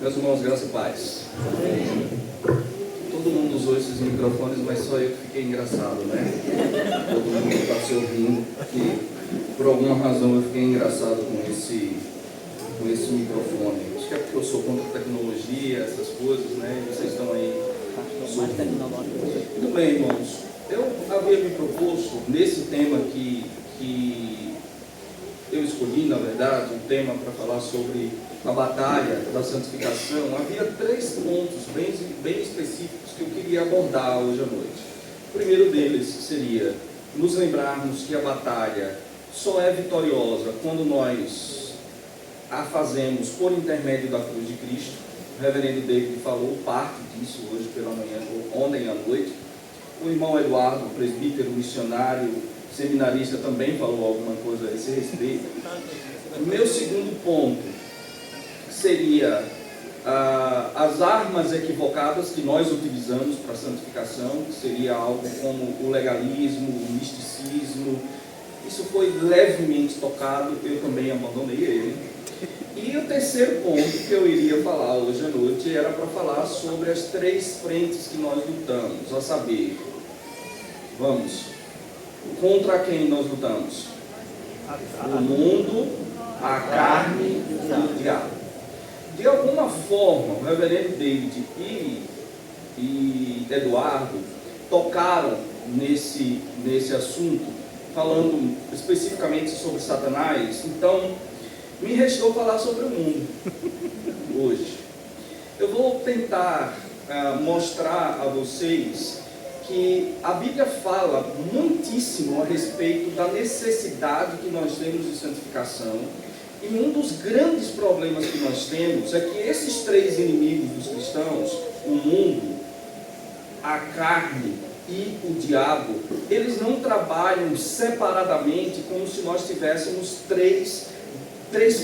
Meus irmãos, graça e paz. Todo mundo usou esses microfones, mas só eu que fiquei engraçado, né? Todo mundo está se ouvindo, que por alguma razão eu fiquei engraçado com esse microfone. Acho que é porque eu sou contra a tecnologia, essas coisas, né? E vocês estão aí. Muito bem, irmãos. Eu havia me proposto, nesse tema que eu escolhi, na verdade, um tema para falar sobre a batalha da santificação. Havia 3 pontos bem específicos que eu queria abordar hoje à noite. O primeiro deles seria nos lembrarmos que a batalha só é vitoriosa quando nós a fazemos por intermédio da cruz de Cristo. O reverendo David falou parte disso hoje pela manhã, ou ontem à noite. O irmão Eduardo, presbítero, missionário, seminarista, também falou alguma coisa a esse respeito. O meu segundo ponto seria as armas equivocadas que nós utilizamos para a santificação, que seria algo como o legalismo, o misticismo. Isso foi levemente tocado, eu também abandonei ele. E o terceiro ponto que eu iria falar hoje à noite era para falar sobre as 3 frentes que nós lutamos, a saber, contra quem nós lutamos? O mundo, a carne e o diabo. De alguma forma, o reverendo David e Eduardo tocaram nesse assunto, falando especificamente sobre Satanás. Então, me restou falar sobre o mundo hoje. Eu vou tentar mostrar a vocês que a Bíblia fala muitíssimo a respeito da necessidade que nós temos de santificação. E um dos grandes problemas que nós temos é que esses 3 inimigos dos cristãos, o mundo, a carne e o diabo, eles não trabalham separadamente como se nós tivéssemos três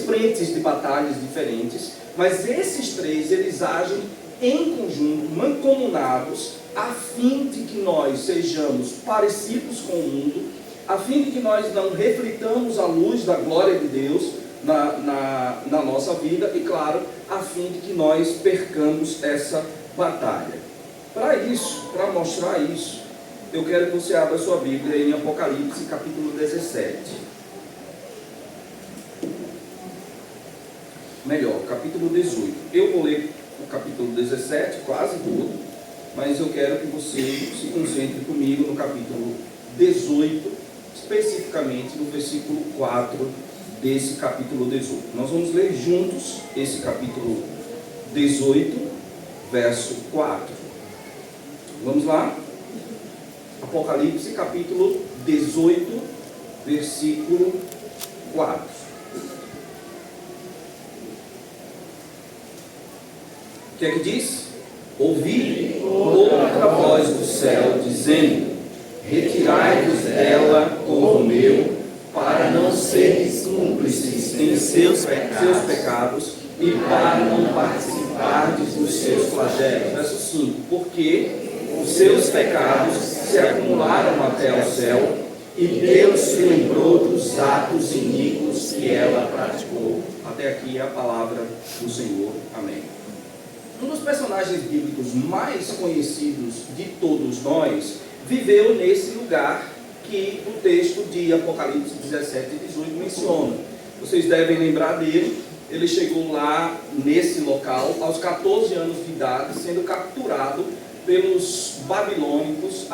frentes de batalhas diferentes, mas esses 3, eles agem em conjunto, mancomunados, a fim de que nós sejamos parecidos com o mundo, a fim de que nós não reflitamos a luz da glória de Deus na nossa vida e, claro, a fim de que nós percamos essa batalha. Para isso, para mostrar isso, eu quero que você abra sua Bíblia em Apocalipse, capítulo 17. Melhor, capítulo 18. Eu vou ler o capítulo 17, quase todo, mas eu quero que você se concentre comigo no capítulo 18, especificamente no versículo 4 desse capítulo 18. Nós vamos ler juntos esse capítulo 18, verso 4. Vamos lá? Apocalipse, capítulo 18, versículo 4. O que é que diz? Ouvi outra voz do céu, dizendo: retirai-vos dela, povo meu, para não seres cúmplices em seus pecados e para não participardes dos seus flagelos. Verso 5. Porque os seus pecados se acumularam até ao céu, e Deus se lembrou dos atos iníquos que ela praticou. Até aqui é a palavra do Senhor. Amém. Um dos personagens bíblicos mais conhecidos de todos nós viveu nesse lugar que o texto de Apocalipse 17 e 18 menciona. Vocês devem lembrar dele. Ele chegou lá nesse local aos 14 anos de idade, sendo capturado pelos babilônicos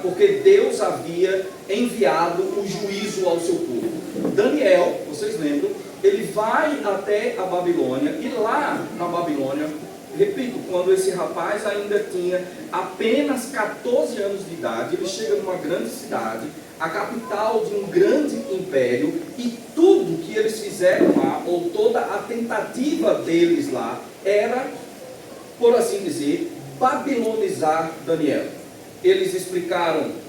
porque Deus havia enviado o juízo ao seu povo. Daniel, vocês lembram, ele vai até a Babilônia, e lá na Babilônia, repito, quando esse rapaz ainda tinha apenas 14 anos de idade, ele chega numa grande cidade, a capital de um grande império, e tudo que eles fizeram lá, ou toda a tentativa deles lá, era, por assim dizer, babilonizar Daniel. Eles explicaram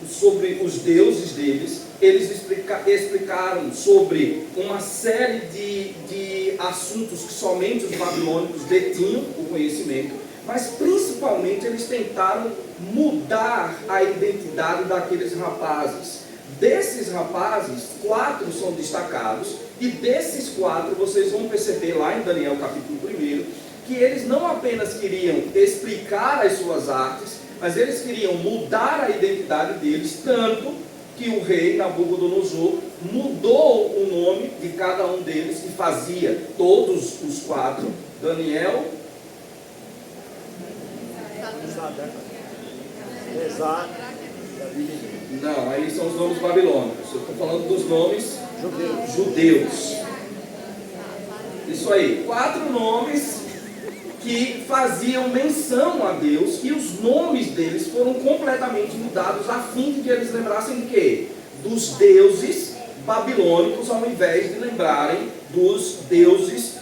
sobre os deuses deles, eles explicaram sobre uma série de assuntos que somente os babilônicos detinham o conhecimento, mas principalmente eles tentaram mudar a identidade daqueles rapazes, Desses rapazes, 4 são destacados, e desses 4 vocês vão perceber lá em Daniel capítulo 1, que eles não apenas queriam explicar as suas artes, mas eles queriam mudar a identidade deles, tanto que o rei Nabucodonosor mudou o nome de cada um deles e fazia todos os 4, Daniel, não, aí são os nomes babilônicos, eu estou falando dos nomes judeus. Isso aí, 4 nomes que faziam menção a Deus, e os nomes deles foram completamente mudados a fim de que eles lembrassem de quê? Dos deuses babilônicos, ao invés de lembrarem dos deuses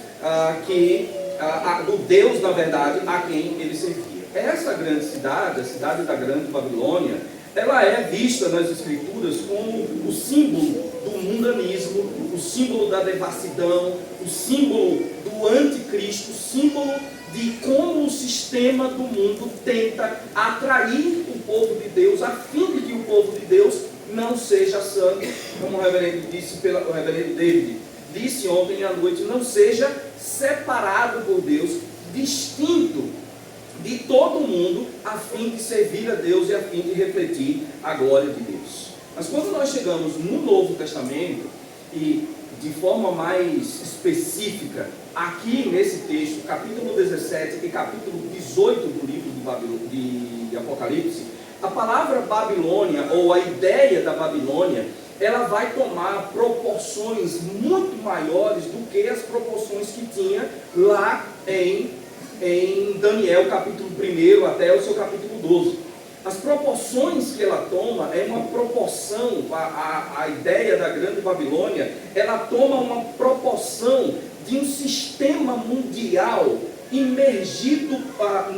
do Deus, na verdade, a quem ele servia. Essa grande cidade, a cidade da Grande Babilônia, ela é vista nas Escrituras como o símbolo do mundanismo, o símbolo da devassidão, o símbolo do anticristo, o símbolo de como o sistema do mundo tenta atrair o povo de Deus, a fim de que o povo de Deus não seja santo, como o reverendo David disse ontem à noite, não seja separado por Deus, distinto de todo mundo, a fim de servir a Deus e a fim de refletir a glória de Deus. Mas quando nós chegamos no Novo Testamento, e de forma mais específica, aqui nesse texto, capítulo 17 e capítulo 18 do livro de Apocalipse, a palavra Babilônia, ou a ideia da Babilônia, ela vai tomar proporções muito maiores do que as proporções que tinha lá em Daniel capítulo 1 até o seu capítulo 12. As proporções que ela toma é uma proporção, a ideia da Grande Babilônia, ela toma uma proporção de um sistema mundial imergido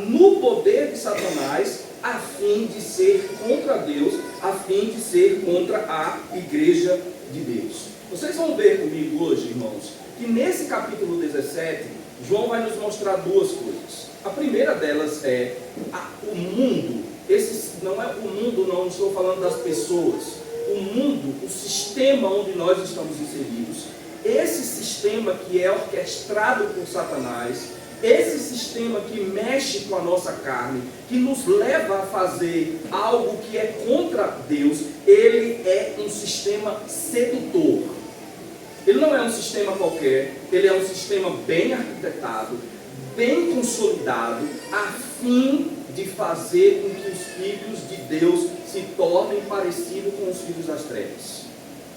no poder de Satanás, a fim de ser contra Deus, a fim de ser contra a igreja de Deus. Vocês vão ver comigo hoje, irmãos, que nesse capítulo 17, João vai nos mostrar 2 coisas. A primeira delas é o mundo. Esse não é o mundo, não estou falando das pessoas. O mundo, o sistema onde nós estamos inseridos, esse sistema que é orquestrado por Satanás, esse sistema que mexe com a nossa carne, que nos leva a fazer algo que é contra Deus, ele é um sistema sedutor. Ele não é um sistema qualquer, ele é um sistema bem arquitetado, bem consolidado, a fim de fazer com que os filhos de Deus se tornem parecidos com os filhos das trevas.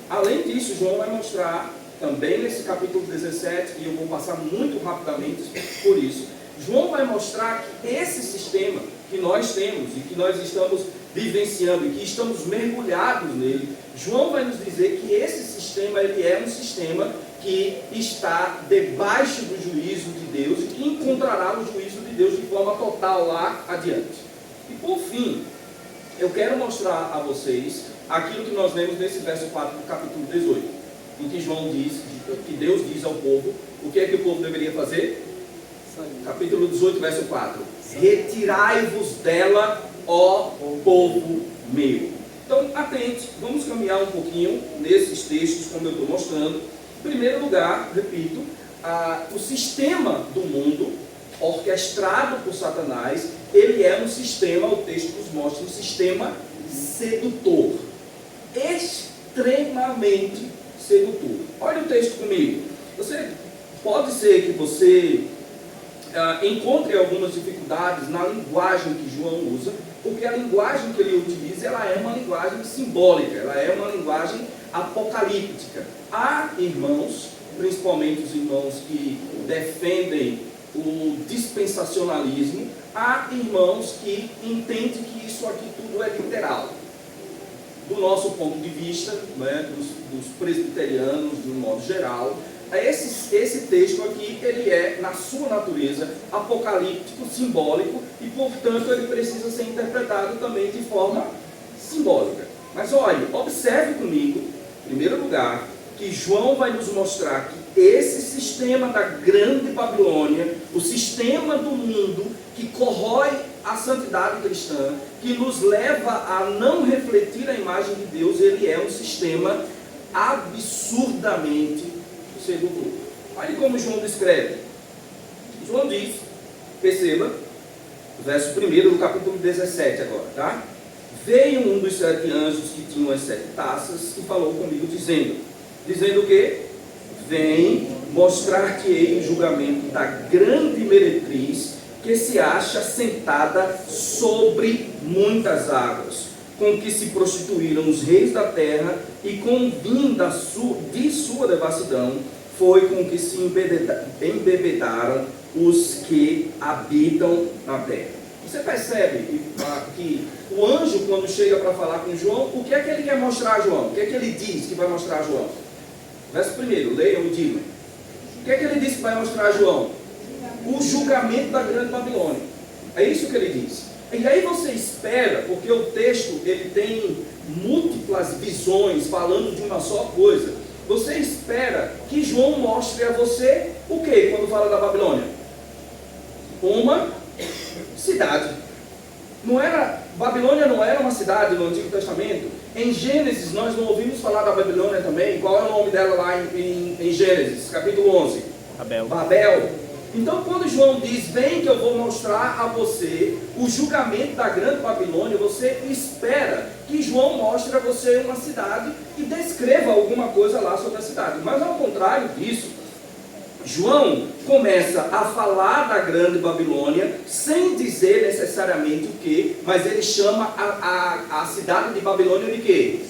Além disso, João vai mostrar também nesse capítulo 17, e eu vou passar muito rapidamente por isso, João vai mostrar que esse sistema que nós temos e que nós estamos vivenciando e que estamos mergulhados nele, João vai nos dizer que esse sistema ele é um sistema que está debaixo do juízo de Deus e que encontrará o juízo de Deus de forma total lá adiante. E por fim, eu quero mostrar a vocês aquilo que nós vemos nesse verso 4 do capítulo 18, em que João diz, que Deus diz ao povo, o que é que o povo deveria fazer? Capítulo 18, verso 4. Retirai-vos dela, ó povo meu. Então, atente, vamos caminhar um pouquinho nesses textos, como eu estou mostrando. Em primeiro lugar, repito, o sistema do mundo, orquestrado por Satanás, ele é um sistema, o texto nos mostra, um sistema sedutor. Extremamente sedutor. Olha o texto comigo. Pode ser que você encontre algumas dificuldades na linguagem que João usa, porque a linguagem que ele utiliza, ela é uma linguagem simbólica, ela é uma linguagem apocalíptica. Há irmãos, principalmente os irmãos que defendem o dispensacionalismo, há irmãos que entendem que isso aqui tudo é literal. Do nosso ponto de vista, né, dos presbiterianos, de um modo geral, esse texto aqui, ele é, na sua natureza, apocalíptico, simbólico, e, portanto, ele precisa ser interpretado também de forma simbólica. Mas, olha, observe comigo, em primeiro lugar, que João vai nos mostrar que esse sistema da Grande Babilônia, o sistema do mundo que corrói a santidade cristã, que nos leva a não refletir a imagem de Deus, ele é um sistema absurdamente sedutor. Olha como João descreve. João diz, perceba, o verso 1 do capítulo 17 agora, tá? Veio um dos 7 anjos que tinham as 7 taças e falou comigo dizendo o quê? Vem mostrar-te-ei o julgamento da grande meretriz que se acha sentada sobre muitas águas, com que se prostituíram os reis da terra, e com o vinho de sua devassidão foi com que se embebedaram os que habitam na terra. Você percebe que o anjo, quando chega para falar com João, o que é que ele quer mostrar a João? O que é que ele diz que vai mostrar a João? Verso 1, leiam e digam. O que é que ele diz que vai mostrar a João? O julgamento da grande Babilônia. É isso que ele diz. E aí você espera, porque o texto ele tem múltiplas visões falando de uma só coisa. Você espera que João mostre a você o que quando fala da Babilônia? Uma cidade. Babilônia não era uma cidade no Antigo Testamento. Em Gênesis nós não ouvimos falar da Babilônia também. Qual é o nome dela lá em Gênesis, capítulo 11? Babel. Então quando João diz, vem que eu vou mostrar a você o julgamento da grande Babilônia, você espera que João mostre a você uma cidade e descreva alguma coisa lá sobre a cidade. Mas ao contrário disso, João começa a falar da grande Babilônia sem dizer necessariamente o que, mas ele chama a cidade de Babilônia de quê?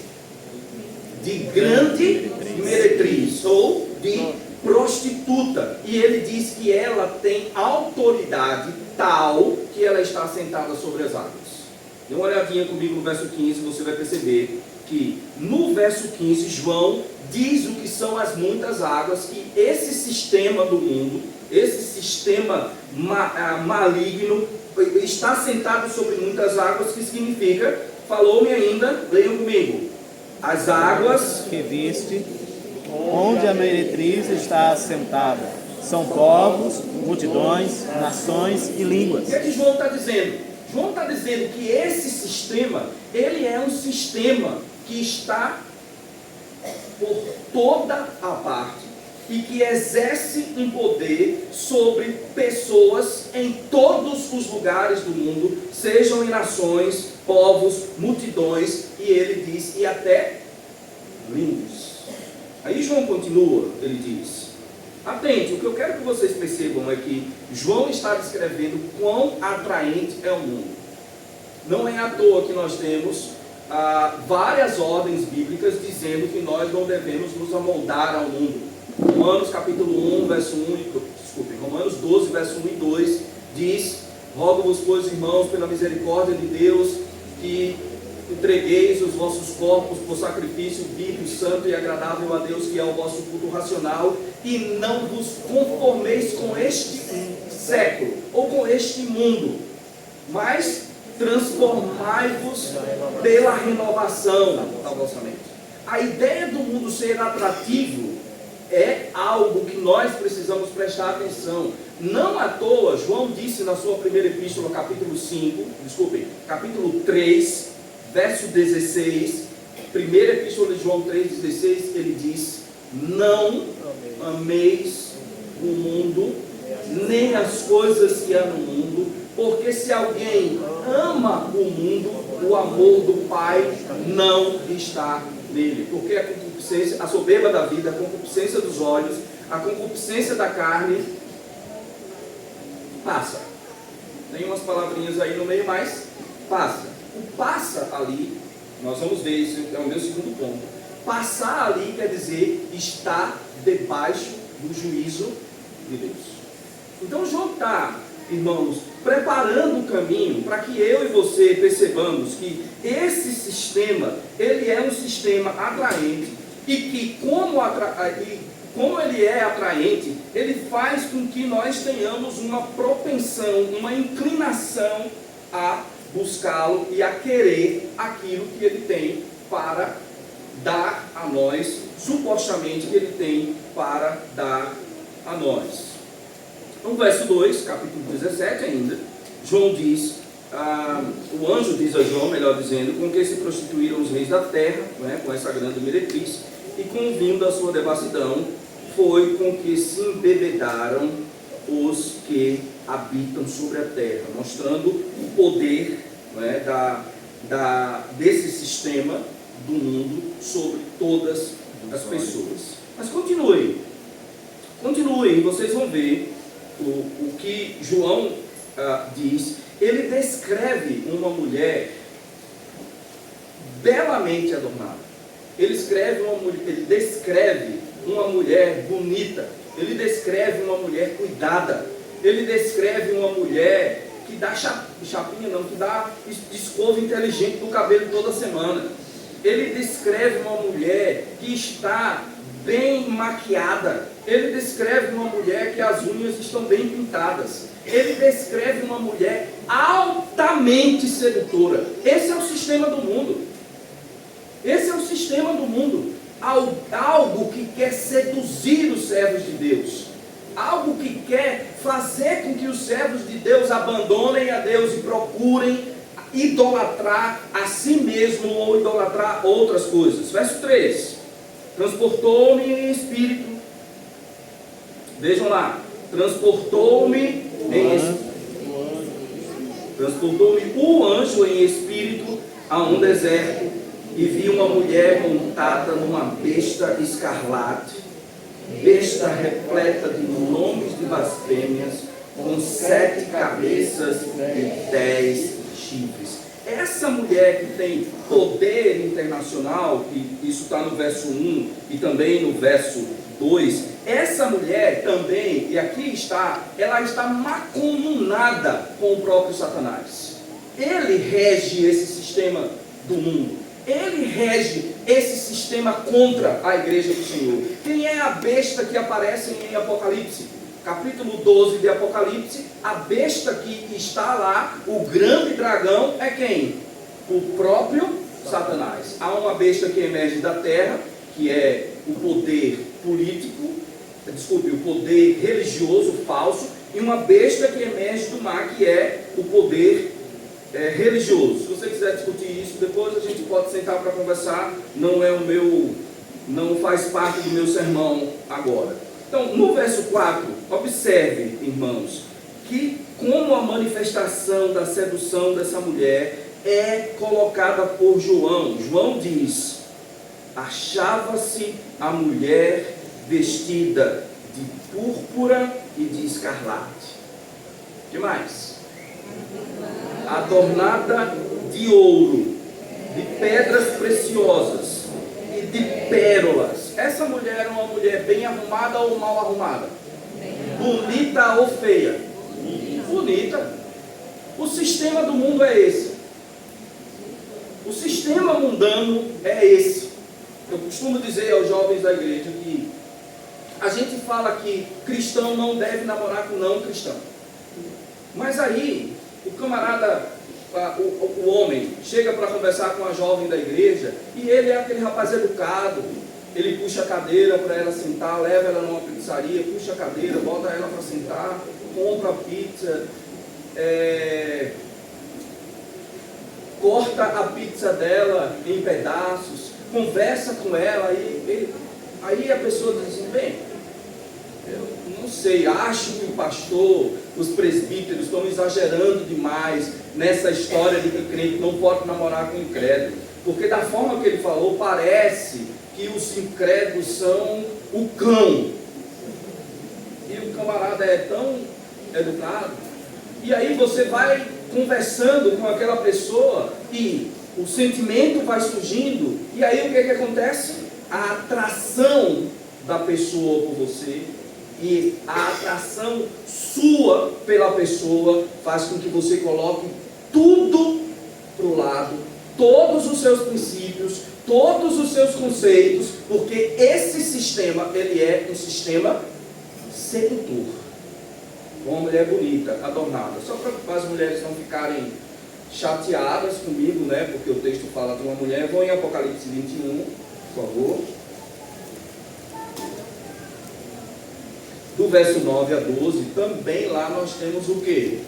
De grande meretriz, ou de prostituta. E ele diz que ela tem autoridade tal que ela está sentada sobre as águas. Dê uma olhadinha comigo no verso 15, você vai perceber que no verso 15 João diz o que são as muitas águas, que esse sistema do mundo, esse sistema maligno está sentado sobre muitas águas, que significa, falou-me ainda, leiam comigo, as águas que viste, onde a meretriz está assentada, são povos, multidões, nações e línguas. O que é que João está dizendo? João está dizendo que esse sistema, ele é um sistema que está por toda a parte e que exerce um poder sobre pessoas em todos os lugares do mundo, sejam em nações, povos, multidões, e ele diz, e até línguas. Aí João continua, ele diz, atente, o que eu quero que vocês percebam é que João está descrevendo quão atraente é o mundo. Não é à toa que nós temos várias ordens bíblicas dizendo que nós não devemos nos amoldar ao mundo. Romanos capítulo 1, verso 1 Romanos 12, verso 1 e 2 diz, rogo-vos, pois, irmãos, pela misericórdia de Deus, que entregueis os vossos corpos por sacrifício vivo, santo e agradável a Deus, que é o vosso culto racional, e não vos conformeis com este século, ou com este mundo, mas transformai-vos pela renovação da vossa mente. A ideia do mundo ser atrativo é algo que nós precisamos prestar atenção. Não à toa, João disse na sua primeira epístola, capítulo 3, verso 16, primeira epístola de João 3,16, ele diz, não ameis o mundo, nem as coisas que há no mundo, porque se alguém ama o mundo, o amor do Pai não está nele. Porque a concupiscência, a soberba da vida, a concupiscência dos olhos, a concupiscência da carne, passa. Tem umas palavrinhas aí no meio, mas passa. O passa ali, nós vamos ver, isso é o meu segundo ponto. Passar ali quer dizer estar debaixo do juízo de Deus. Então João está, irmãos, preparando o caminho para que eu e você percebamos que esse sistema, ele é um sistema atraente e que como ele é atraente, ele faz com que nós tenhamos uma propensão, uma inclinação a buscá-lo e a querer aquilo que ele tem para dar a nós, supostamente que ele tem para dar a nós. No verso 2, capítulo 17 ainda, João diz, o anjo diz a João, melhor dizendo, com que se prostituíram os reis da terra, né, com essa grande meretriz, e com o vinho da sua devassidão foi com que se embebedaram os que habitam sobre a terra, mostrando o poder, né, desse sistema do mundo sobre todas as pessoas. Mas continuem, vocês vão ver o que João diz. Ele descreve uma mulher belamente adornada. Ele descreve uma mulher bonita. Ele descreve uma mulher cuidada. Ele descreve uma mulher que dá chapinha não, que dá escova inteligente do cabelo toda semana. Ele descreve uma mulher que está bem maquiada. Ele descreve uma mulher que as unhas estão bem pintadas. Ele descreve uma mulher altamente sedutora. Esse é o sistema do mundo. Esse é o sistema do mundo. Algo que quer seduzir os servos de Deus. Algo que quer fazer com que os servos de Deus abandonem a Deus e procurem idolatrar a si mesmo ou idolatrar outras coisas. Verso 3. Transportou-me em espírito. Vejam lá. Transportou-me o anjo em espírito a um deserto e vi uma mulher montada numa besta escarlate, besta repleta de nomes de blasfêmias, com 7 cabeças e 10 chifres. Essa mulher que tem poder internacional, que isso está no verso 1 e também no verso 2, essa mulher também, e aqui está, ela está macumunada com o próprio Satanás. Ele rege esse sistema do mundo. Ele rege esse sistema contra a igreja do Senhor. Quem é a besta que aparece em Apocalipse? Capítulo 12 de Apocalipse, a besta que está lá, o grande dragão, é quem? O próprio Satanás. Há uma besta que emerge da terra, que é o poder político, o poder religioso falso, e uma besta que emerge do mar, que é o poder religioso. Se você quiser discutir isso depois, a gente pode sentar para conversar. Não faz parte do meu sermão agora. Então, no verso 4, observe, irmãos, que como a manifestação da sedução dessa mulher é colocada por João. João diz: achava-se a mulher vestida de púrpura e de escarlate. O que mais? Adornada de ouro, de pedras preciosas e de pérolas. Essa mulher era uma mulher bem arrumada ou mal arrumada? Bonita ou feia? Bonita. O sistema do mundo é esse. O sistema mundano é esse. Eu costumo dizer aos jovens da igreja que a gente fala que cristão não deve namorar com não cristão. Mas aí, o camarada, o homem, chega para conversar com a jovem da igreja e ele é aquele rapaz educado. Ele puxa a cadeira para ela sentar, leva ela numa pizzaria, puxa a cadeira, bota ela para sentar, compra a pizza, corta a pizza dela em pedaços, conversa com ela, aí a pessoa diz assim: bem, eu não sei, acho que o pastor, os presbíteros estão exagerando demais nessa história de que o crente não pode namorar com o incrédulo, porque da forma que ele falou, parece que os incrédulos são o cão, e o camarada é tão educado, e aí você vai conversando com aquela pessoa e o sentimento vai surgindo, e aí o que acontece? A atração da pessoa por você e a atração sua pela pessoa faz com que você coloque tudo para o lado, todos os seus princípios, todos os seus conceitos, porque esse sistema, ele é um sistema sedutor. Uma mulher bonita, adornada. Só para as mulheres não ficarem chateadas comigo, né? Porque o texto fala de uma mulher. Vão em Apocalipse 21, por favor. Do verso 9 a 12, também lá nós temos o quê?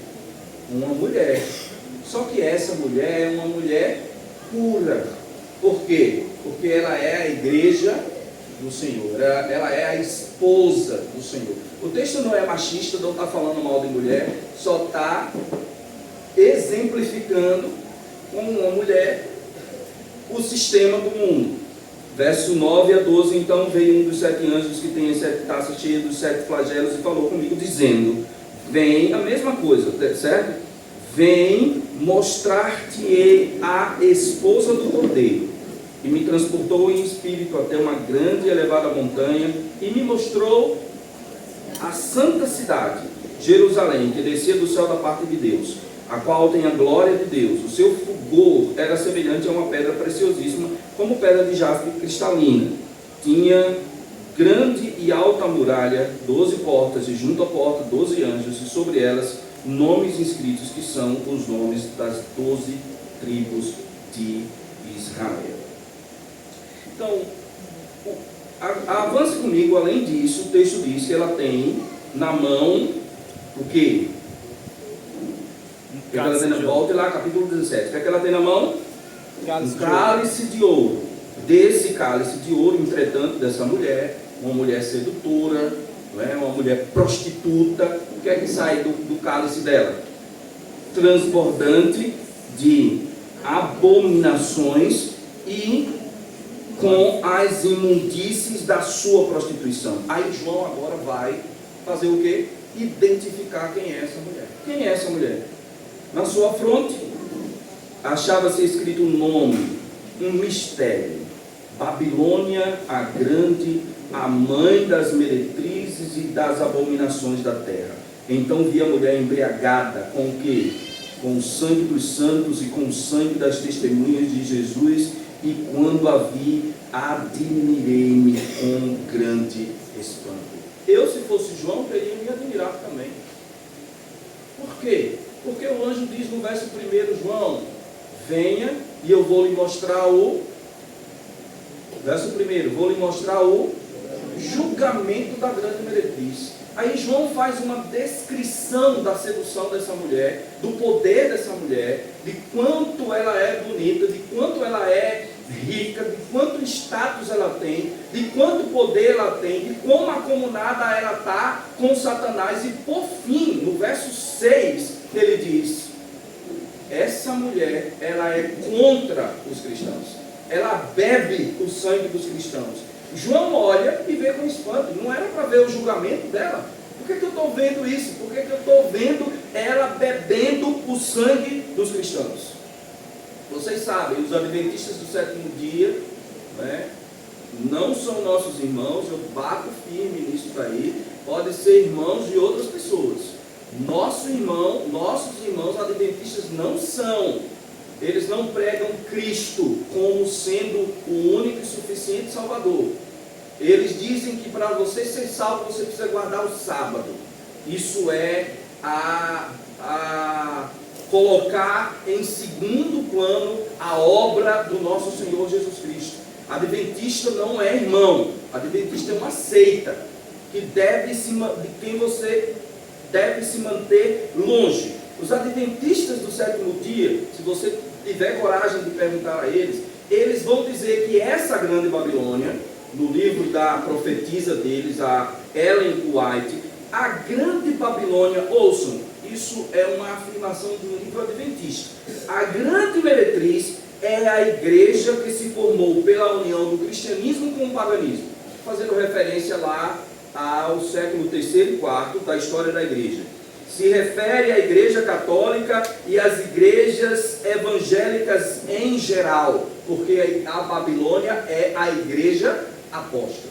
Uma mulher Só que essa mulher é uma mulher pura. Por quê? Porque ela é a igreja do Senhor, ela é a esposa do Senhor. O texto não é machista, não está falando mal de mulher, só está exemplificando como uma mulher o sistema do mundo. Verso 9 a 12, então veio um dos 7 anjos que tem as 7 taças cheias dos 7 flagelos e falou comigo dizendo, vem, a mesma coisa, certo? Vem mostrar-te a esposa do Cordeiro. E me transportou em espírito até uma grande e elevada montanha e me mostrou a santa cidade, Jerusalém, que descia do céu da parte de Deus, a qual tem a glória de Deus. O seu fulgor era semelhante a uma pedra preciosíssima, como pedra de jaspe cristalina. Tinha grande e alta muralha, 12 portas, e junto à porta 12 anjos, e sobre elas nomes inscritos, que são os nomes das 12 tribos de Israel. Então, avance comigo. Além disso, o texto diz que ela tem na mão o quê? Volte lá, capítulo 17. O que é que ela tem na mão? Um cálice de ouro. Desse cálice de ouro, entretanto, dessa mulher, uma mulher sedutora, não é? Uma mulher prostituta, o que é que sai do cálice dela? Transbordante de abominações e com as imundícies da sua prostituição. Aí João agora vai fazer o quê? Identificar quem é essa mulher. Quem é essa mulher? Na sua fronte achava-se escrito um nome, um mistério: Babilônia a grande, a mãe das meretrizes e das abominações da terra. Então vi a mulher embriagada com o quê? Com o sangue dos santos e com o sangue das testemunhas de Jesus. E quando a vi, admirei-me com grande espanto. Eu, se fosse João, teria me admirado também. Por quê? Porque o anjo diz no verso 1, João, venha e eu vou lhe mostrar verso 1, vou lhe mostrar o julgamento da grande meretriz. Aí João faz uma descrição da sedução dessa mulher, do poder dessa mulher, de quanto ela é bonita, de quanto ela é rica, de quanto status ela tem, de quanto poder ela tem, de como acomodada ela está com Satanás. E por fim, no verso 6, ele diz, essa mulher, ela é contra os cristãos, ela bebe o sangue dos cristãos. João olha e vê com espanto. Não era para ver o julgamento dela. Por que eu estou vendo isso? Por que eu estou vendo ela bebendo o sangue dos cristãos? Vocês sabem, os adventistas do sétimo dia, né, não são nossos irmãos. Eu bato firme nisso daí. Podem ser irmãos de outras pessoas. Nossos irmãos adventistas não são. Eles não pregam Cristo como sendo o único e suficiente Salvador. Eles dizem que para você ser salvo, você precisa guardar o sábado. Isso é colocar em segundo plano a obra do nosso Senhor Jesus Cristo. Adventista não é irmão. Adventista é uma seita de quem você deve se manter longe. Os adventistas do sétimo dia, se você tiver coragem de perguntar a eles, eles vão dizer que essa grande Babilônia, no livro da profetisa deles, a Ellen White, a grande Babilônia, ouçam, isso é uma afirmação do livro adventista. A grande meretriz é a igreja que se formou pela união do cristianismo com o paganismo, fazendo referência lá ao século 3º e 4º da história da igreja. Se refere à igreja católica e às igrejas evangélicas em geral, porque a Babilônia é a igreja apóstata.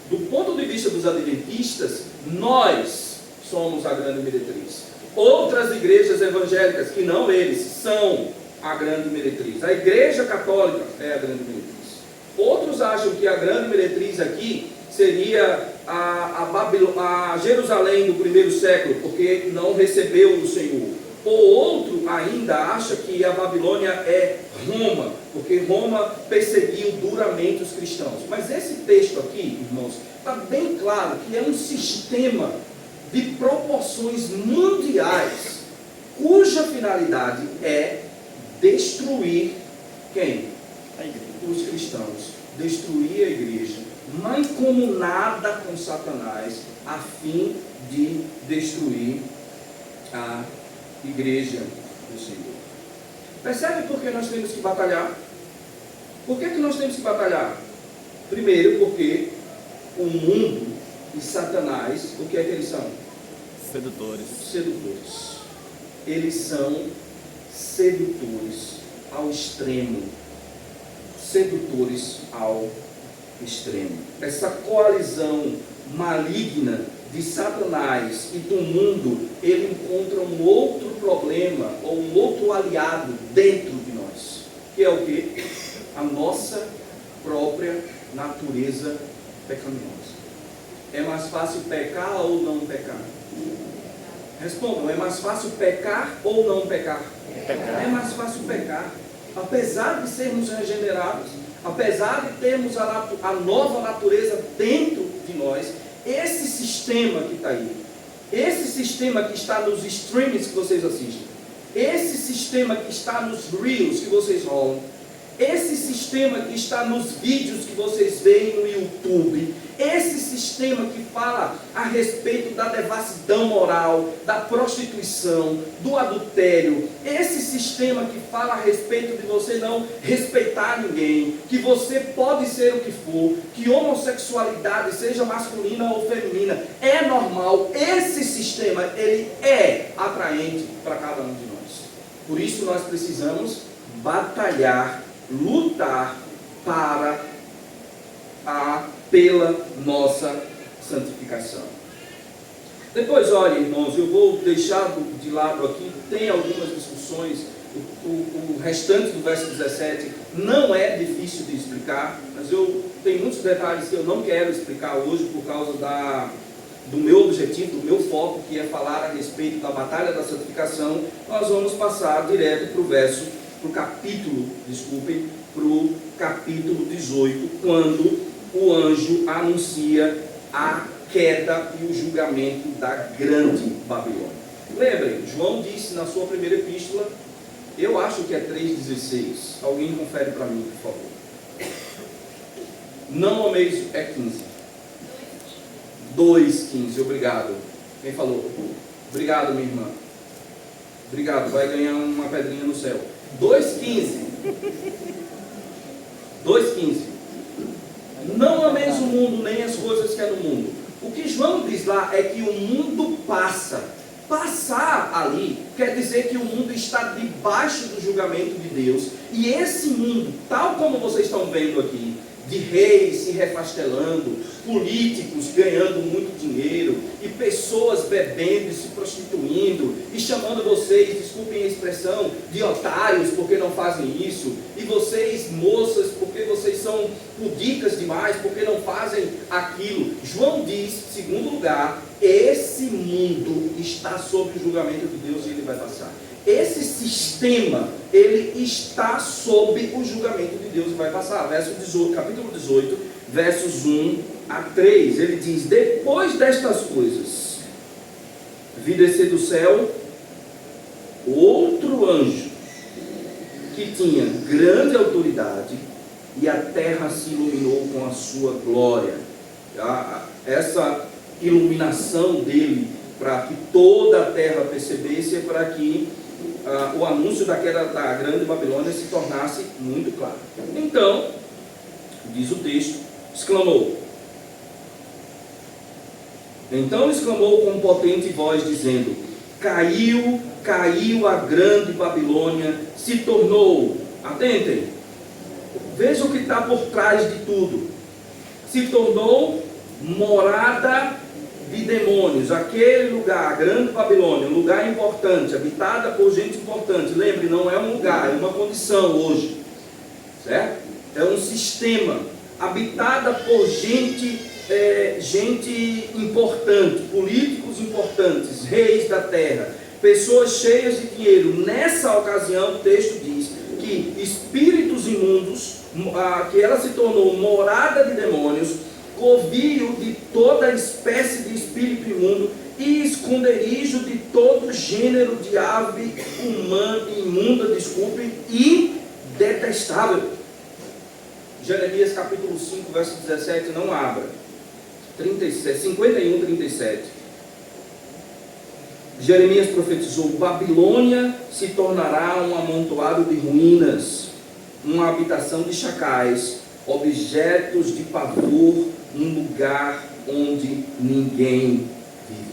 Do ponto de vista dos adventistas, nós somos a grande meretriz. Outras igrejas evangélicas, que não eles, são a grande meretriz. A igreja católica é a grande meretriz. Outros acham que a grande meretriz aqui seria a Jerusalém do primeiro século, porque não recebeu o Senhor. Ou outro ainda acha que a Babilônia é Roma, porque Roma perseguiu duramente os cristãos. Mas esse texto aqui, irmãos, está bem claro que é um sistema de proporções mundiais cuja finalidade é destruir quem? A igreja. Os cristãos, destruir a igreja, mancomunada com Satanás, a fim de destruir a igreja do Senhor. Percebe por que nós temos que batalhar? Por que nós temos que batalhar? Primeiro, porque o mundo e Satanás, o que é que eles são? Sedutores. Sedutores. Eles são sedutores ao extremo. Sedutores ao extremo. Essa coalizão maligna de Satanás e do mundo, ele encontra um outro problema ou um outro aliado dentro de nós, que é o quê? A nossa própria natureza pecaminosa. É mais fácil pecar ou não pecar? Respondam, é mais fácil pecar ou não pecar? Pecar. É mais fácil pecar. Apesar de sermos regenerados, apesar de termos a nova natureza dentro de nós, esse sistema que está aí, esse sistema que está nos streams que vocês assistem, esse sistema que está nos reels que vocês rolam, esse sistema que está nos vídeos que vocês veem no YouTube, esse sistema que fala a respeito da devassidão moral, da prostituição, do adultério, esse sistema que fala a respeito de você não respeitar ninguém, que você pode ser o que for, que homossexualidade seja masculina ou feminina, é normal, esse sistema, ele é atraente para cada um de nós. Por isso nós precisamos batalhar, lutar pela nossa santificação. Depois, olha, irmãos, eu vou deixar de lado aqui, tem algumas discussões, o restante do verso 17 não é difícil de explicar, mas tem muitos detalhes que eu não quero explicar hoje por causa do meu objetivo, do meu foco, que é falar a respeito da batalha da santificação. Nós vamos passar direto para o capítulo 18, quando o anjo anuncia a queda e o julgamento da grande Babilônia. Lembrem, João disse na sua primeira epístola, eu acho que é 3,16, alguém confere para mim, por favor. Não ameis, é 15. 2,15, obrigado. Quem falou? Obrigado, minha irmã. Obrigado, vai ganhar uma pedrinha no céu. 2,15. 2,15. Não ameis o mundo, nem as coisas que é no mundo. O que João diz lá é que o mundo passa. Passar ali quer dizer que o mundo está debaixo do julgamento de Deus. E esse mundo, tal como vocês estão vendo aqui, de reis se refastelando, políticos ganhando muito dinheiro, e pessoas bebendo e se prostituindo, e chamando vocês, desculpem a expressão, de otários porque não fazem isso, e vocês, moças, porque vocês são pudicas demais, porque não fazem aquilo. João diz, segundo lugar, esse mundo está sob o julgamento de Deus e ele vai passar. Esse sistema, ele está sob o julgamento de Deus e vai passar. Capítulo 18, versos 1 a 3. Ele diz: depois destas coisas, vi descer do céu outro anjo, que tinha grande autoridade, e a terra se iluminou com a sua glória. Essa iluminação dele, para que toda a terra percebesse, é para que o anúncio da queda da grande Babilônia se tornasse muito claro. Então, diz o texto, exclamou com potente voz, dizendo: caiu, caiu a grande Babilônia, se tornou, atentem, veja o que está por trás de tudo, se tornou morada de demônios. Aquele lugar, a grande Babilônia, um lugar importante, habitada por gente importante. Lembre, não é um lugar, é uma condição hoje, certo? É um sistema, habitada por gente importante, políticos importantes, reis da terra, pessoas cheias de dinheiro. Nessa ocasião, o texto diz que espíritos imundos, que ela se tornou morada de demônios, covil de toda espécie de espírito imundo e esconderijo de todo gênero de ave imunda, e detestável. Jeremias capítulo 5, verso 17, não abra. 51, 37. Jeremias profetizou: Babilônia se tornará um amontoado de ruínas, uma habitação de chacais, objetos de pavor, um lugar onde ninguém vive.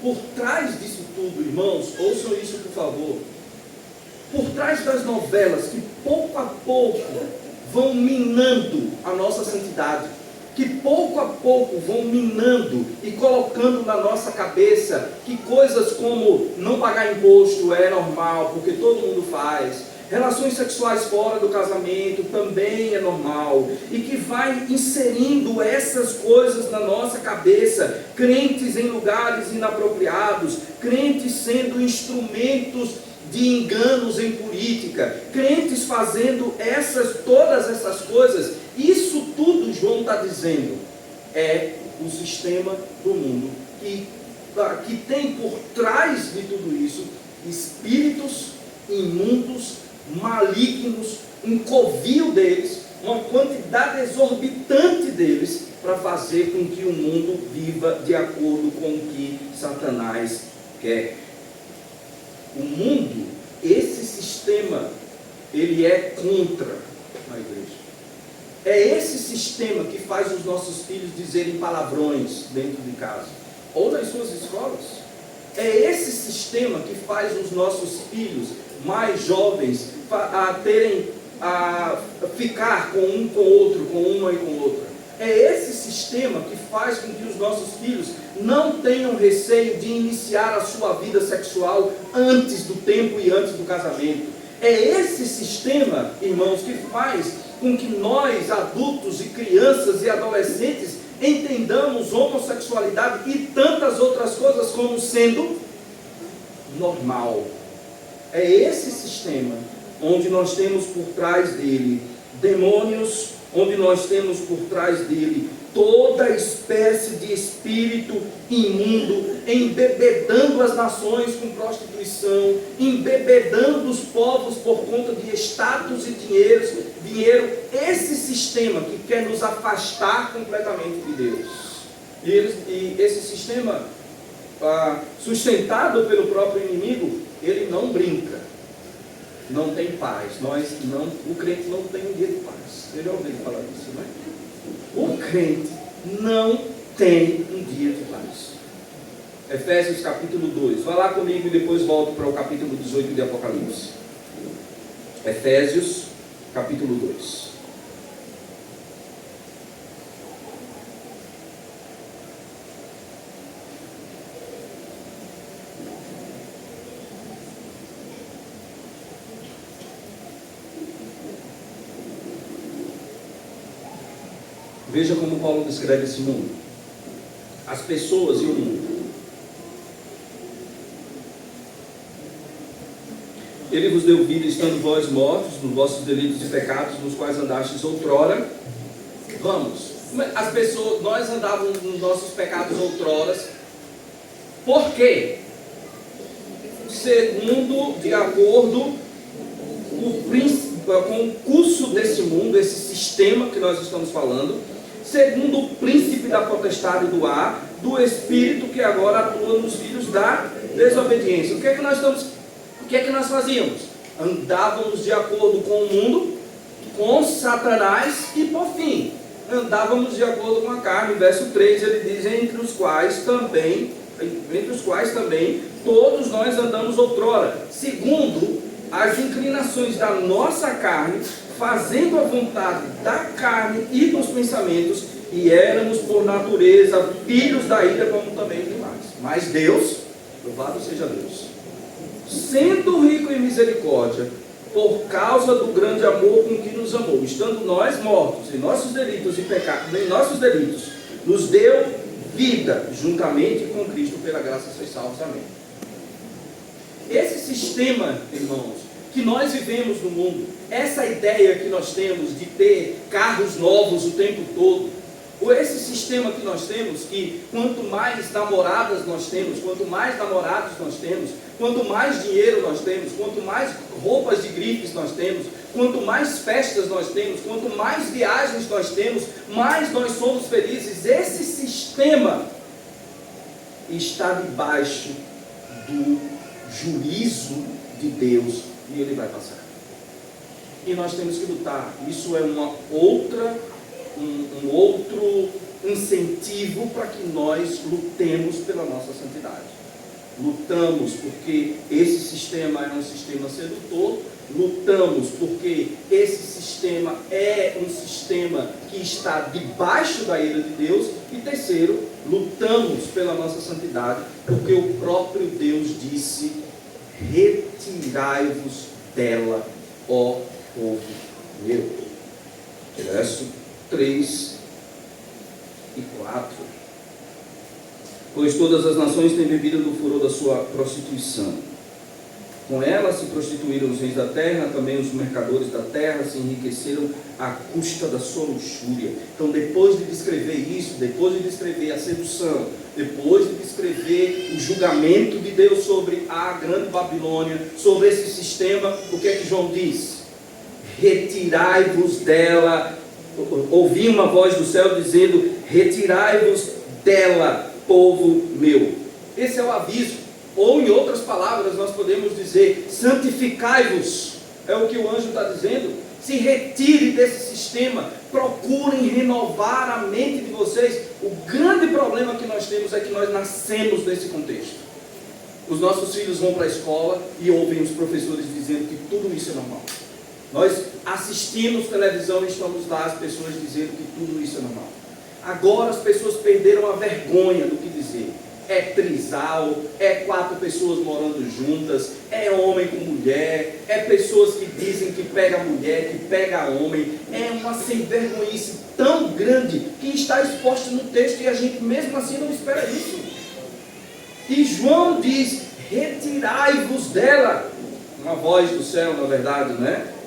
Por trás disso tudo, irmãos, ouçam isso por favor. Por trás das novelas que pouco a pouco vão minando a nossa santidade, que pouco a pouco vão minando e colocando na nossa cabeça que coisas como não pagar imposto é normal, porque todo mundo faz, relações sexuais fora do casamento também é normal, e que vai inserindo essas coisas na nossa cabeça, crentes em lugares inapropriados, crentes sendo instrumentos de enganos em política, crentes fazendo todas essas coisas. Isso tudo, João está dizendo, é o sistema do mundo que tem por trás de tudo isso espíritos imundos, malignos, um covil deles, uma quantidade exorbitante deles, para fazer com que o mundo viva de acordo com o que Satanás quer. O mundo, esse sistema, ele é contra a igreja. É esse sistema que faz os nossos filhos dizerem palavrões dentro de casa, ou nas suas escolas. É esse sistema que faz os nossos filhos mais jovens ficar com um com o outro, com uma e com outra. É esse sistema que faz com que os nossos filhos não tenham receio de iniciar a sua vida sexual antes do tempo e antes do casamento. É esse sistema, irmãos, que faz com que nós, adultos e crianças e adolescentes, entendamos homossexualidade e tantas outras coisas como sendo normal. É esse sistema onde nós temos por trás dele demônios, onde nós temos por trás dele toda espécie de espírito imundo, embebedando as nações com prostituição, embebedando os povos por conta de status e dinheiro. Esse sistema que quer nos afastar completamente de Deus. E esse sistema, sustentado pelo próprio inimigo, ele não brinca, não tem paz. O crente não tem um dia de paz. Você já ouviu falar disso, não é? O crente não tem um dia de paz. Efésios capítulo 2. Vai lá comigo e depois volto para o capítulo 18 de Apocalipse. Efésios capítulo 2. Veja como Paulo descreve esse mundo, as pessoas e o mundo. Ele vos deu vida estando vós mortos nos vossos delitos e pecados, nos quais andastes outrora. As pessoas, nós andávamos nos nossos pecados outrora. Por quê? Segundo, de acordo com o curso desse mundo, esse sistema que nós estamos falando, segundo o príncipe da potestade do ar, do espírito que agora atua nos filhos da desobediência. O que é que nós fazíamos? Andávamos de acordo com o mundo, com Satanás, e por fim, andávamos de acordo com a carne. Verso 3, ele diz: entre os quais também todos nós andamos outrora, segundo as inclinações da nossa carne, fazendo a vontade da carne e dos pensamentos, e éramos por natureza filhos da ira, como também demais. Mas Deus, louvado seja Deus, sendo rico em misericórdia, por causa do grande amor com que nos amou, estando nós mortos em nossos delitos e pecados, nos deu vida juntamente com Cristo, pela graça sois salvos. Amém. Esse sistema, irmãos, que nós vivemos no mundo, essa ideia que nós temos de ter carros novos o tempo todo, Ou esse sistema que nós temos, que quanto mais namoradas nós temos, quanto mais namorados nós temos, quanto mais dinheiro nós temos, quanto mais roupas de grifes nós temos, quanto mais festas nós temos, quanto mais viagens nós temos, mais nós somos felizes. Esse sistema está debaixo do juízo de Deus e ele vai passar. E nós temos que lutar. Isso é um outro incentivo para que nós lutemos pela nossa santidade. Lutamos porque esse sistema é um sistema sedutor, lutamos porque esse sistema é um sistema que está debaixo da ira de Deus, e terceiro, lutamos pela nossa santidade porque o próprio Deus disse: retirai-vos dela, ó povo meu. Verso 3 e 4. Pois todas as nações têm bebido do furor da sua prostituição. Com ela se prostituíram os reis da terra, também os mercadores da terra se enriqueceram à custa da sua luxúria. Então, depois de descrever isso, depois de descrever a sedução, depois de descrever o julgamento de Deus sobre a grande Babilônia, sobre esse sistema, o que é que João diz? Retirai-vos dela. Ouvi uma voz do céu dizendo: retirai-vos dela, povo meu. Esse é o aviso. Ou em outras palavras nós podemos dizer: santificai-vos. É o que o anjo está dizendo. Se retire desse sistema, procurem renovar a mente de vocês. O grande problema que nós temos é que nós nascemos nesse contexto. Os nossos filhos vão para a escola e ouvem os professores dizendo que tudo isso é normal. Nós assistimos televisão e estamos lá as pessoas dizendo que tudo isso é normal. Agora as pessoas perderam a vergonha do que dizer. É trisal, é 4 pessoas morando juntas, é homem com mulher, é pessoas que dizem que pega mulher, que pega homem. É uma sem-vergonhice tão grande que está exposta no texto e a gente mesmo assim não espera isso. E João diz: retirai-vos dela. Uma voz do céu, na verdade,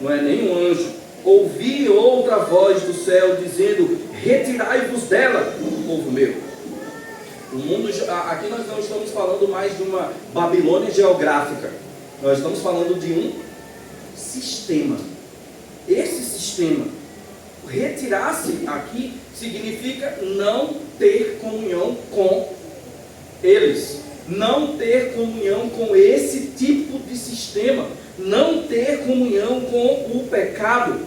não é nenhum anjo. Ouvi outra voz do céu dizendo: retirai-vos dela, povo meu. O mundo, aqui nós não estamos falando mais de uma Babilônia geográfica. Nós estamos falando de um sistema. Esse sistema, retirar-se aqui significa não ter comunhão com eles. Não ter comunhão com esse tipo de sistema. Não ter comunhão com o pecado.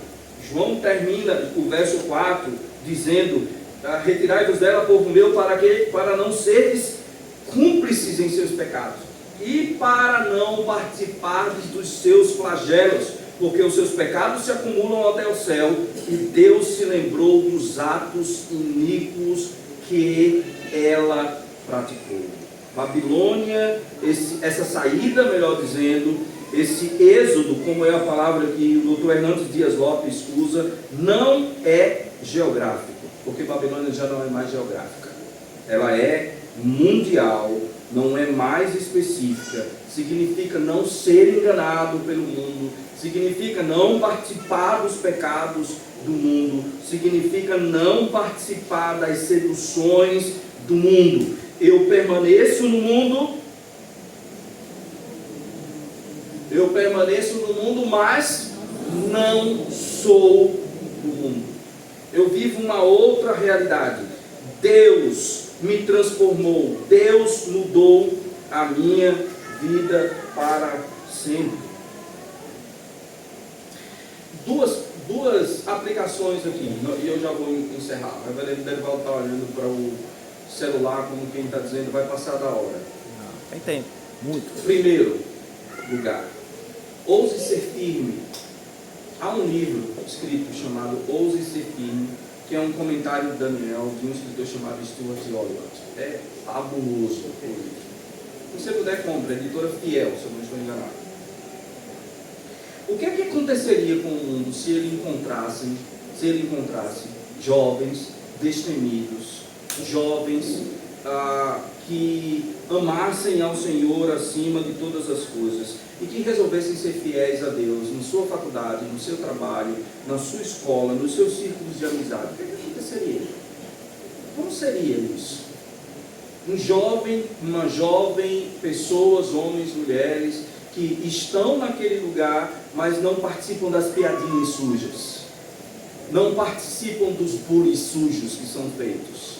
João termina o verso 4 dizendo: retirai-vos dela, povo meu, para não seres cúmplices em seus pecados, e para não participardes dos seus flagelos, porque os seus pecados se acumulam até o céu, e Deus se lembrou dos atos iníquos que ela praticou. Babilônia, essa saída, melhor dizendo, esse êxodo, como é a palavra que o Dr. Hernandes Dias Lopes usa, não é geográfico, porque Babilônia já não é mais geográfica. Ela é mundial, não é mais específica. Significa não ser enganado pelo mundo, significa não participar dos pecados do mundo, significa não participar das seduções do mundo. Eu permaneço no mundo, mas não sou do mundo. Eu vivo uma outra realidade. Deus me transformou, Deus mudou a minha vida para sempre. Duas aplicações aqui, e eu já vou encerrar. A Evelyn deve voltar olhando para o celular como quem está dizendo: vai passar da hora. Não, tem tempo, muito. Primeiro lugar, ouse ser firme. Há um livro escrito chamado Ouse Ser Firme, que é um comentário de Daniel, de um escritor chamado Stuart Oliver. É fabuloso o livro. Se você puder, compra, editora Fiel, se eu não estou enganado. O que é que aconteceria com o mundo se ele encontrasse jovens destemidos, jovens que amassem ao Senhor acima de todas as coisas e que resolvessem ser fiéis a Deus na sua faculdade, no seu trabalho, na sua escola, nos seus círculos de amizade? O que aconteceria? Como seria isso? Um jovem, uma jovem, pessoas, homens, mulheres, que estão naquele lugar, mas não participam das piadinhas sujas. Não participam dos bullies sujos que são feitos.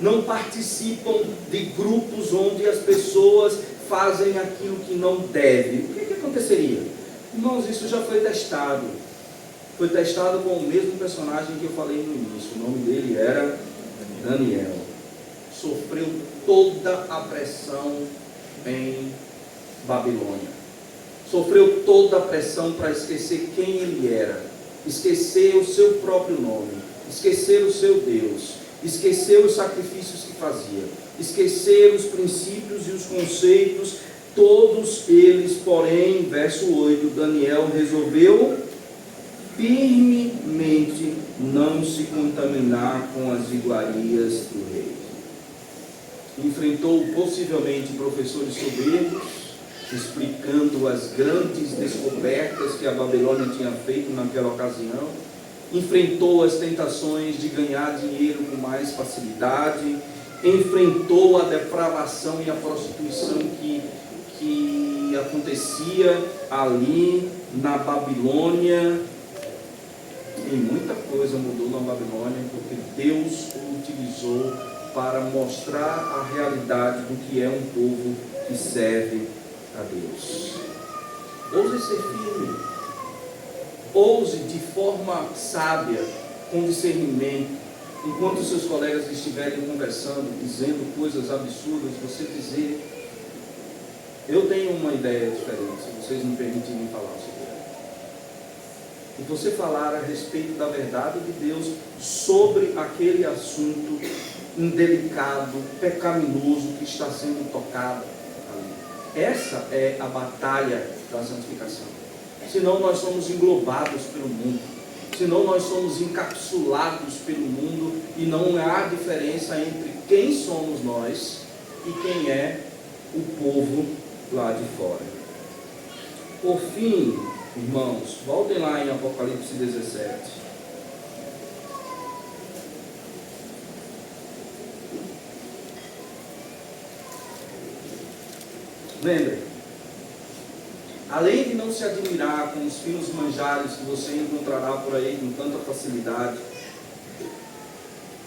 Não participam de grupos onde as pessoas fazem aquilo que não devem. O que aconteceria? Irmãos, isso já foi testado. Foi testado com o mesmo personagem que eu falei no início. O nome dele era Daniel. Sofreu toda a pressão em Babilônia. Sofreu toda a pressão para esquecer quem ele era. Esquecer o seu próprio nome. Esquecer o seu Deus. Esquecer os sacrifícios que fazia. Esquecer os princípios e os conceitos. Todos eles, porém, verso 8, Daniel resolveu firmemente não se contaminar com as iguarias do rei. Enfrentou possivelmente professores soberbos, explicando as grandes descobertas que a Babilônia tinha feito naquela ocasião. Enfrentou as tentações de ganhar dinheiro com mais facilidade. Enfrentou a depravação e a prostituição que acontecia ali na Babilônia. E muita coisa mudou na Babilônia, porque Deus o utilizou para mostrar a realidade do que é um povo que serve a Deus. Ouse ser firme, ouse de forma sábia, com discernimento, enquanto seus colegas estiverem conversando, dizendo coisas absurdas, você dizer: eu tenho uma ideia diferente, se vocês me permitirem falar sobre ela. E você falar a respeito da verdade de Deus sobre aquele assunto indelicado, pecaminoso que está sendo tocado ali. Essa é a batalha da santificação. Senão nós somos englobados pelo mundo. Senão nós somos encapsulados pelo mundo e não há diferença entre quem somos nós e quem é o povo lá de fora. Por fim, irmãos, voltem lá em Apocalipse 17. Lembrem, além de não se admirar com os finos manjares que você encontrará por aí com tanta facilidade,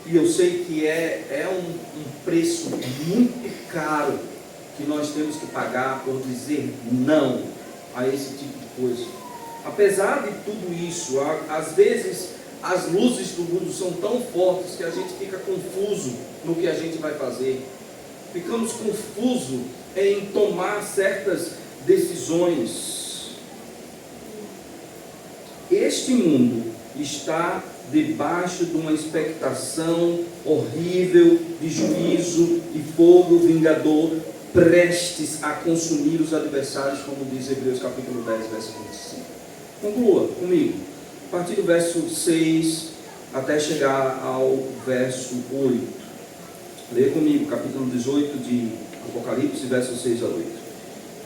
e eu sei que é um preço muito caro que nós temos que pagar por dizer não a esse tipo de coisa. Apesar de tudo isso, às vezes as luzes do mundo são tão fortes que a gente fica confuso no que a gente vai fazer. Ficamos confusos em tomar certas decisões. Este mundo está debaixo de uma expectação horrível de juízo e fogo vingador, prestes a consumir os adversários, como diz Hebreus capítulo 10, verso 25. Conclua comigo, a partir do verso 6 até chegar ao verso 8. Leia comigo, capítulo 18 de Apocalipse, versos 6 a 8.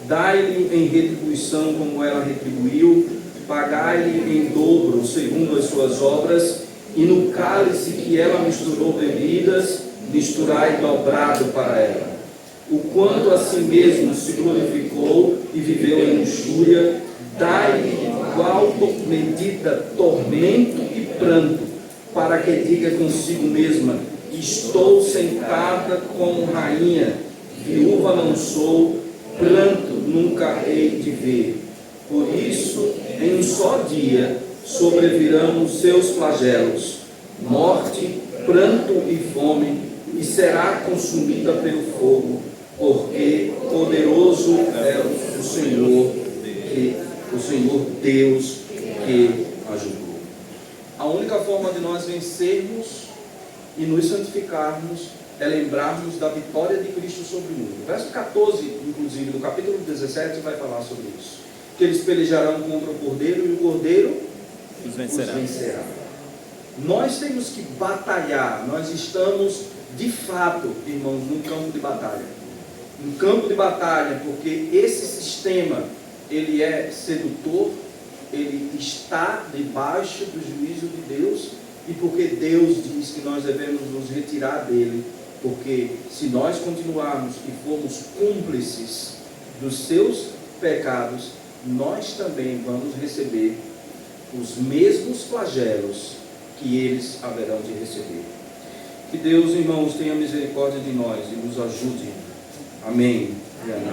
Dai-lhe em retribuição como ela retribuiu, pagai-lhe em dobro segundo as suas obras, e no cálice que ela misturou bebidas, misturai dobrado para ela. O quanto a si mesmo se glorificou e viveu em luxúria, dai-lhe igual medida tormento e pranto, para que diga consigo mesma: estou sentada como rainha, viúva não sou, pranto nunca hei de ver. Por isso, em um só dia sobrevirão os seus flagelos, morte, pranto e fome, e será consumida pelo fogo, porque poderoso é o Senhor Deus que ajudou. A única forma de nós vencermos e nos santificarmos é lembrarmos da vitória de Cristo sobre o mundo. Verso 14, inclusive, do capítulo 17, vai falar sobre isso. Que eles pelejarão contra o Cordeiro e o Cordeiro os vencerá. Nós temos que batalhar. Nós estamos, de fato, irmãos, num campo de batalha. Um campo de batalha, porque esse sistema, ele é sedutor, ele está debaixo do juízo de Deus, e porque Deus diz que nós devemos nos retirar dele, porque se nós continuarmos e formos cúmplices dos seus pecados, nós também vamos receber os mesmos flagelos que eles haverão de receber. Que Deus, irmãos, tenha misericórdia de nós e nos ajude. Amém.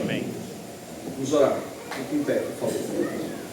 Amém. Vamos orar. Fique em pé, por favor.